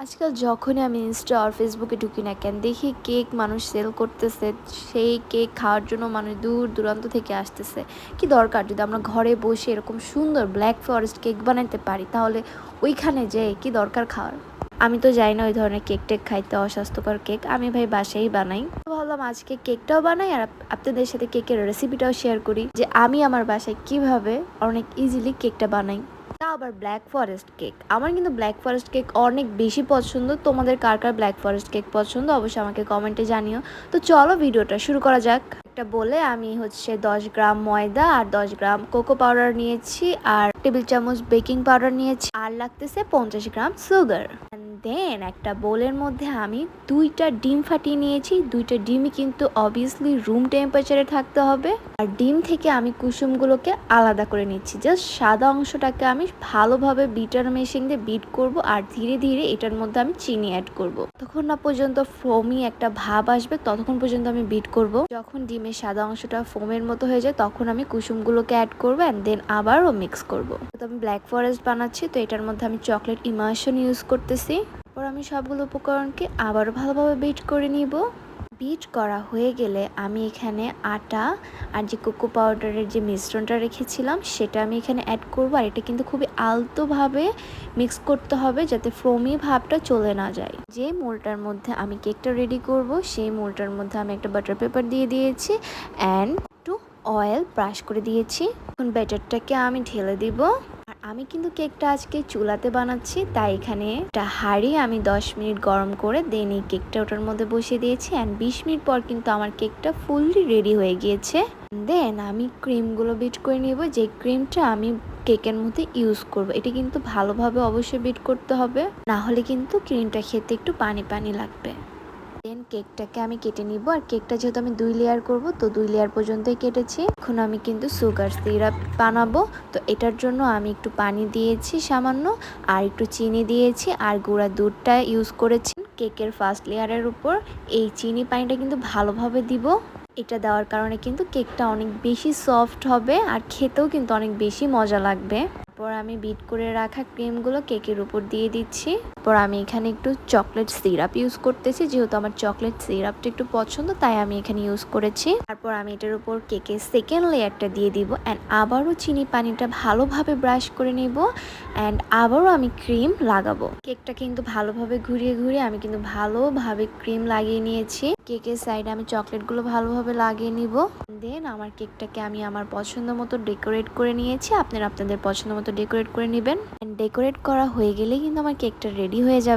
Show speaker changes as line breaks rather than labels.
আজকাল যখনই আমি ইনস্টা আর ফেসবুকে ঢুকি না কেন দেখি কেক মানুষ সেল করতেছে। সেই কেক খাওয়ার জন্য মানুষ দূর দূরান্ত থেকে আসতেছে। কি দরকার, যদি আমরা ঘরে বসে এরকম সুন্দর ব্ল্যাক ফরেস্ট কেক বানাইতে পারি তাহলে ওইখানে যেয়ে কি দরকার খাওয়ার। আমি তো যাই না ওই ধরনের কেক টেক খাইতে, অস্বাস্থ্যকর কেক। আমি ভাই বাসায় বানাই। তো ভাবলাম আজকে কেকটাও বানাই আর আপনাদের সাথে কেকের রেসিপিটাও শেয়ার করি যে আমি আমার বাসায় কিভাবে অনেক ইজিলি কেকটা বানাই। তা আবার ব্ল্যাক ফরেস্ট কেক। আমার কিন্তু ব্ল্যাক ফরেস্ট কেক অনেক বেশি পছন্দ। তোমাদের কার কার ব্ল্যাক ফরেস্ট কেক পছন্দ অবশ্যই আমাকে কমেন্টে জানিও। তো চলো ভিডিওটা শুরু করা যাক। একটা বলে আমি 10 গ্রাম ময়দা আর 10 গ্রাম কোকো পাউডার নিয়েছি, আর টেবিল চামচ বেকিং পাউডার নিয়েছি, আর লাগতেছে 50 গ্রাম সুগার। দেন একটা বোলের মধ্যে আমি 2টা ডিম ফাটিয়ে নিয়েছি। 2টা ডিমই কিন্তু অবভিয়াসলি রুম টেম্পারেচারে থাকতে হবে। আর ডিম থেকে আমি কুসুমগুলোকে আলাদা করে নিচ্ছি। জাস্ট সাদা অংশটাকে আমি ভালোভাবে বিটার মেশিন দিয়ে বিট করব, আর ধীরে ধীরে এটার মধ্যে আমি চিনি অ্যাড করব। ততক্ষণ না পর্যন্ত ফোমি একটা ভাব আসবে ততক্ষণ পর্যন্ত আমি বিট করব। যখন ডিমের সাদা অংশটা ফোমের মতো হয়ে যায় তখন আমি কুসুমগুলোকে অ্যাড করবো অ্যান্ড দেন আবারও মিক্স করব। তো আমি ব্ল্যাক ফরেস্ট বানাচ্ছি, তো এটার মধ্যে আমি চকলেট ইমালশন ইউজ করতেছি। তারপর আমি সবগুলো উপকরণকে আবারও ভালোভাবে বিট করে নিব। বিট করা হয়ে গেলে আমি এখানে আটা আর যে কোকো পাউডারের যে মিশ্রণটা রেখেছিলাম সেটা আমি এখানে অ্যাড করব। আর এটা কিন্তু খুবই আলতোভাবে মিক্স করতে হবে যাতে ফোমি ভাবটা চলে না যায়। যে মোলটার মধ্যে আমি কেকটা রেডি করব সেই মোলটার মধ্যে আমি একটা বাটার পেপার দিয়ে দিয়েছি অ্যান্ড একটু অয়েল ব্রাশ করে দিয়েছি। এখন ব্যাটারটাকে আমি ঢেলে দিব। আমি কিন্তু কেকটা আজকে চুলাতে বানাচ্ছি, তাই এখানে একটা হাঁড়ি আমি 10 মিনিট গরম করে দেন এই কেকটা ওটার মধ্যে বসিয়ে দিয়েছি। অ্যান্ড 20 মিনিট পর কিন্তু আমার কেকটা ফুললি রেডি হয়ে গিয়েছে। দেন আমি ক্রিমগুলো বিট করে নিব। যে ক্রিমটা আমি কেকের মধ্যে ইউজ করব এটা কিন্তু ভালোভাবে অবশ্যই বিট করতে হবে, না হলে কিন্তু ক্রিমটা খেতে একটু পানি পানি লাগবে। দেন কেকটাকে আমি কেটে নিব। আর কেকটা যেহেতু আমি 2 লেয়ার করব তো 2 লেয়ার পর্যন্তই কেটেছি। এখন আমি কিন্তু সুগার সিরাপ বানাবো, তো এটার জন্য আমি একটু পানি দিয়েছি সামান্য, আর একটু চিনি দিয়েছি, আর গুঁড়া দুধটা ইউজ করেছি কেকের ফার্স্ট লেয়ারের উপর। এই চিনি পানিটা কিন্তু ভালোভাবে দিব। এটা দেওয়ার কারণে কিন্তু কেকটা অনেক বেশি সফট হবে আর খেতেও কিন্তু অনেক বেশি মজা লাগবে। তারপর আমি বিট করে রাখা ক্রিমগুলো কেকের উপর দিয়ে দিচ্ছি। তারপর আমি এখানে একটু চকলেট সিরাপ ইউজ করতেছি, যেহেতু আমার চকলেট সিরাপটা একটু পছন্দ তাই আমি এখানে ইউজ করেছি। তারপর আমি এটার উপর কেকের সেকেন্ড লেয়ারটা দিয়ে দিব অ্যান্ড আবারও চিনি পানিটা ভালোভাবে ব্রাশ করে নেব অ্যান্ড আবারও আমি ক্রিম লাগাবো। কেকটা কিন্তু ভালোভাবে ঘুরিয়ে ঘুরিয়ে আমি কিন্তু ভালোভাবে ক্রিম লাগিয়ে নিয়েছি। কেকের সাইডে আমি চকলেটগুলো ভালোভাবে লাগিয়ে নিব। দেন আমার কেকটাকে আমি আমার পছন্দ মতো ডেকোরেট করে নিয়েছি। আপনারা আপনাদের পছন্দ মতো ডেকোরেট করে নেবেন। ডেকোরেট করা হয়ে গেলে কিন্তু আমার কেকটা রেডি হয়ে যাবে।